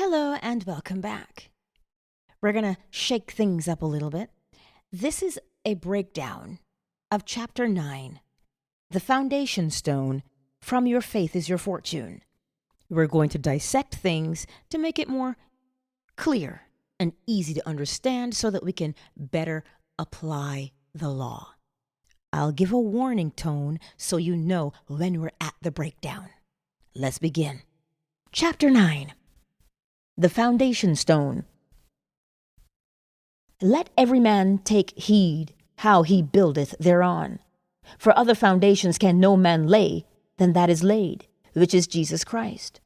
Hello and welcome back. We're going to shake things up a little bit. This is a breakdown of Chapter 9, The Foundation Stone, From Your Faith is Your Fortune. We're going to dissect things to make it more clear and easy to understand so that we can better apply the law. I'll give a warning tone so you know when we're at the breakdown. Let's begin. Chapter 9. The Foundation Stone. Let every man take heed how he buildeth thereon. For other foundations can no man lay than that is laid, which is Jesus Christ.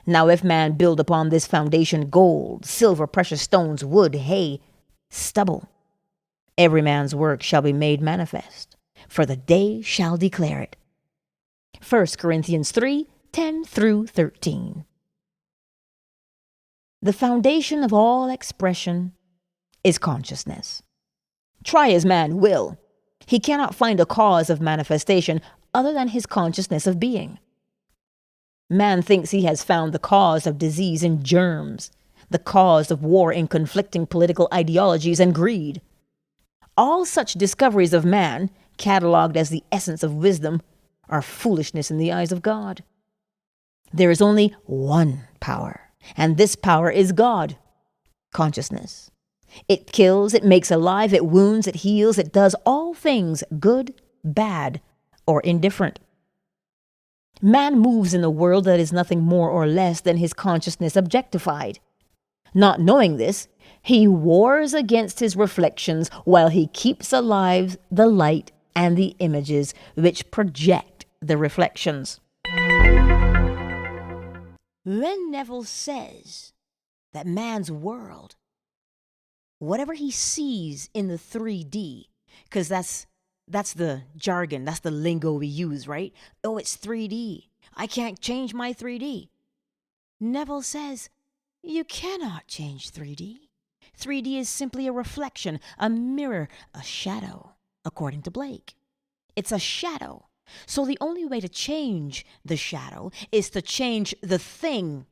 Now if man build upon this foundation gold, silver, precious stones, wood, hay, stubble, every man's work shall be made manifest, for the day shall declare it. 1 Corinthians 3:10-13. The foundation of all expression is consciousness. Try as man will, he cannot find a cause of manifestation other than his consciousness of being. Man thinks he has found the cause of disease in germs, the cause of war in conflicting political ideologies and greed. All such discoveries of man, catalogued as the essence of wisdom, are foolishness in the eyes of God. There is only one power, and this power is God, consciousness. It kills, it makes alive, it wounds, it heals, it does all things, good, bad, or indifferent. Man moves in a world that is nothing more or less than his consciousness objectified. Not knowing this, he wars against his reflections while he keeps alive the light and the images which project the reflections. When Neville says that man's world, whatever he sees in the 3D, because that's the jargon, that's the lingo we use, right? Oh, it's 3D. I can't change my 3D. Neville says, you cannot change 3D. 3D is simply a reflection, a mirror, a shadow, according to Blake. It's a shadow. So the only way to change the shadow is to change the thing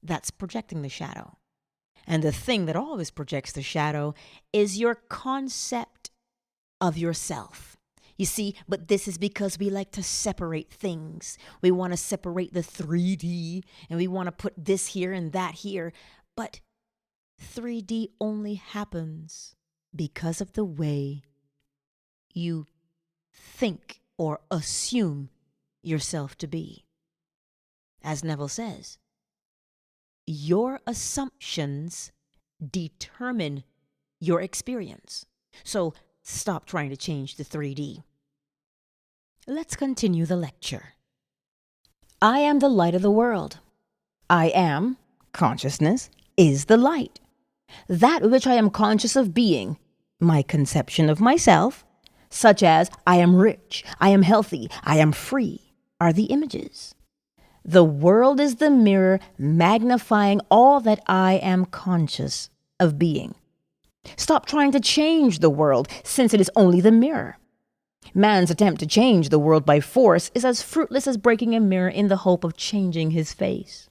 that's projecting the shadow. And the thing that always projects the shadow is your concept of yourself. You see, but this is because we like to separate things. We want to separate the 3D and we want to put this here and that here. But 3D only happens because of the way you think or assume yourself to be. As Neville says, your assumptions determine your experience. So stop trying to change the 3D. Let's continue the lecture. I am the light of the world. I am, consciousness, is the light. That which I am conscious of being, my conception of myself, such as I am rich, I am healthy, I am free, are the images. The world is the mirror magnifying all that I am conscious of being. Stop trying to change the world, since it is only the mirror. Man's attempt to change the world by force is as fruitless as breaking a mirror in the hope of changing his face.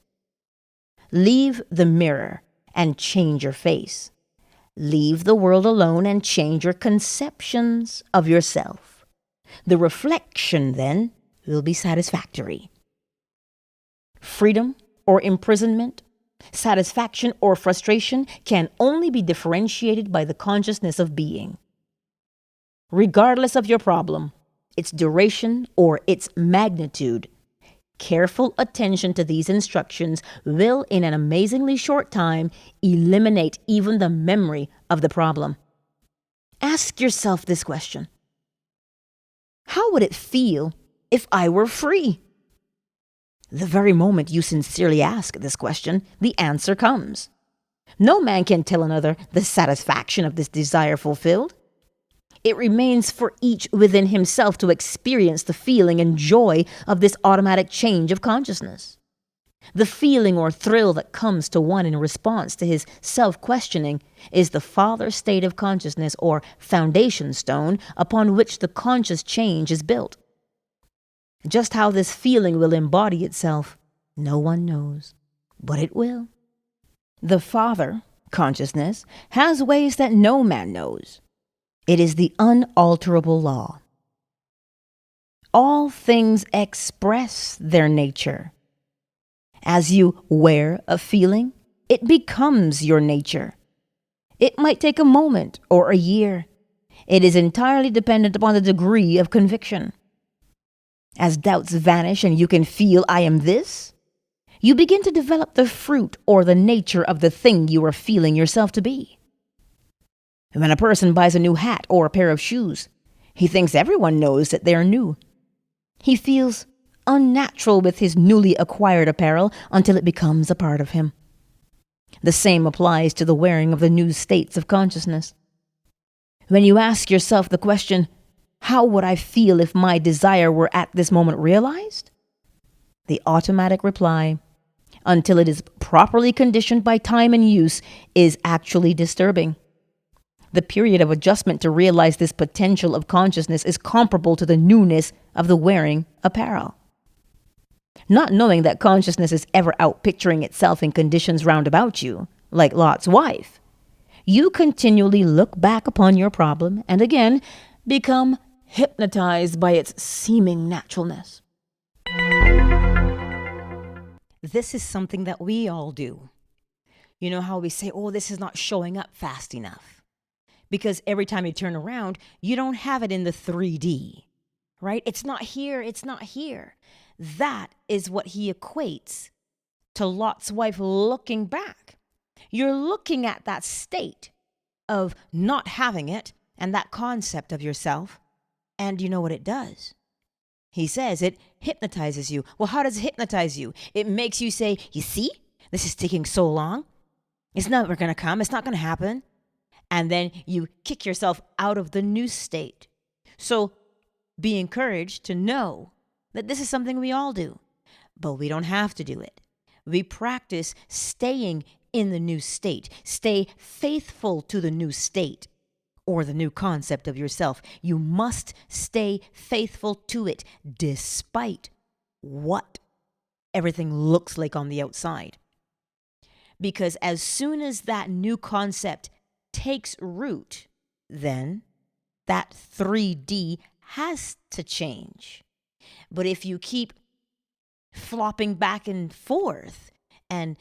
Leave the mirror and change your face. Leave the world alone and change your conceptions of yourself. The reflection, then, will be satisfactory. Freedom or imprisonment, satisfaction or frustration can only be differentiated by the consciousness of being. Regardless of your problem, its duration or its magnitude, careful attention to these instructions will, in an amazingly short time, eliminate even the memory of the problem. Ask yourself this question. How would it feel if I were free? The very moment you sincerely ask this question, the answer comes. No man can tell another the satisfaction of this desire fulfilled. It remains for each within himself to experience the feeling and joy of this automatic change of consciousness. The feeling or thrill that comes to one in response to his self-questioning is the father state of consciousness or foundation stone upon which the conscious change is built. Just how this feeling will embody itself, no one knows, but it will. The Father, consciousness, has ways that no man knows. It is the unalterable law. All things express their nature. As you wear a feeling, it becomes your nature. It might take a moment or a year. It is entirely dependent upon the degree of conviction. As doubts vanish and you can feel I am this, you begin to develop the fruit or the nature of the thing you are feeling yourself to be. When a person buys a new hat or a pair of shoes, he thinks everyone knows that they are new. He feels unnatural with his newly acquired apparel until it becomes a part of him. The same applies to the wearing of the new states of consciousness. When you ask yourself the question, how would I feel if my desire were at this moment realized? The automatic reply, until it is properly conditioned by time and use, is actually disturbing. The period of adjustment to realize this potential of consciousness is comparable to the newness of the wearing apparel. Not knowing that consciousness is ever out picturing itself in conditions round about you, like Lot's wife, you continually look back upon your problem and again become hypnotized by its seeming naturalness. This is something that we all do. You know how we say, oh, this is not showing up fast enough. Because every time you turn around, you don't have it in the 3D, right? It's not here, it's not here. That is what he equates to Lot's wife looking back. You're looking at that state of not having it and that concept of yourself, and you know what it does. He says it hypnotizes you. Well, how does it hypnotize you? It makes you say, you see, this is taking so long. It's never going to come. It's not going to happen. And then you kick yourself out of the new state. So be encouraged to know that this is something we all do, but we don't have to do it. We practice staying in the new state. Stay faithful to the new state or the new concept of yourself. You must stay faithful to it despite what everything looks like on the outside. Because as soon as that new concept takes root, then that 3D has to change. But if you keep flopping back and forth and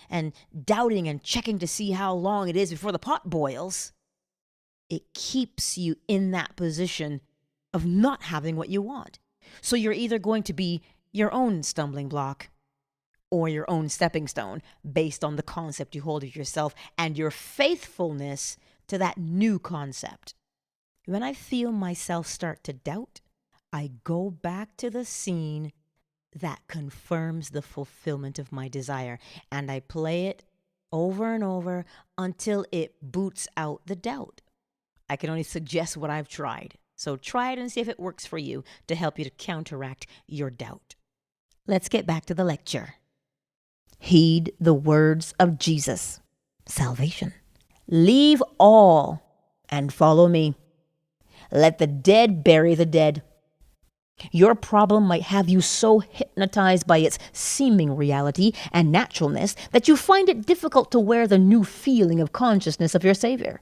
doubting and checking to see how long it is before the pot boils, it keeps you in that position of not having what you want. So you're either going to be your own stumbling block or your own stepping stone based on the concept you hold of yourself and your faithfulness to that new concept. When I feel myself start to doubt, I go back to the scene that confirms the fulfillment of my desire, and I play it over and over until it boots out the doubt. I can only suggest what I've tried, so try it and see if it works for you to help you to counteract your doubt. Let's get back to the lecture. Heed the words of Jesus. Salvation. Leave all and follow me. Let the dead bury the dead. Your problem might have you so hypnotized by its seeming reality and naturalness that you find it difficult to wear the new feeling of consciousness of your Savior.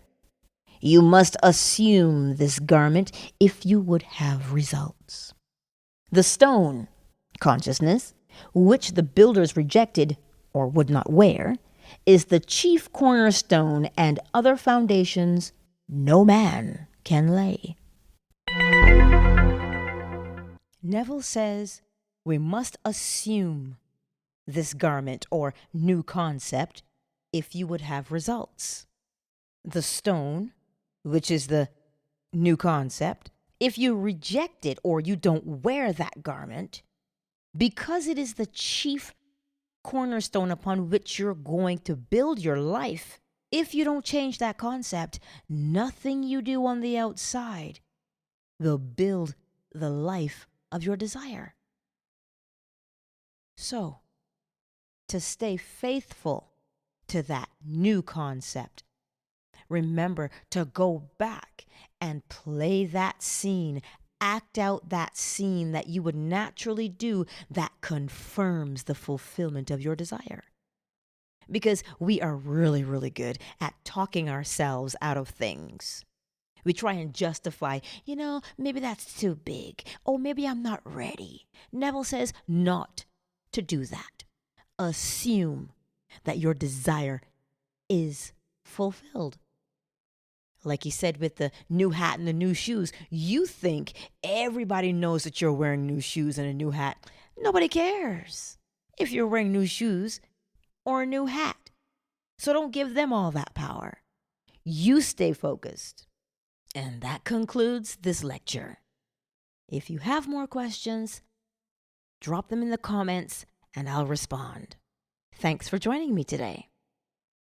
You must assume this garment if you would have results. The stone, consciousness, which the builders rejected or would not wear, is the chief cornerstone, and other foundations no man can lay. Neville says we must assume this garment or new concept if you would have results. The stone, which is the new concept, if you reject it or you don't wear that garment, because it is the chief cornerstone upon which you're going to build your life, if you don't change that concept, nothing you do on the outside will build the life of your desire. So, to stay faithful to that new concept, remember to go back and play that scene, act out that scene that you would naturally do that confirms the fulfillment of your desire. because we are really, really good at talking ourselves out of things. We try and justify, maybe that's too big. Oh, maybe I'm not ready. Neville says not to do that. Assume that your desire is fulfilled. Like he said with the new hat and the new shoes, you think everybody knows that you're wearing new shoes and a new hat. Nobody cares if you're wearing new shoes or a new hat. So don't give them all that power. You stay focused. And that concludes this lecture. If you have more questions, drop them in the comments and I'll respond. Thanks for joining me today.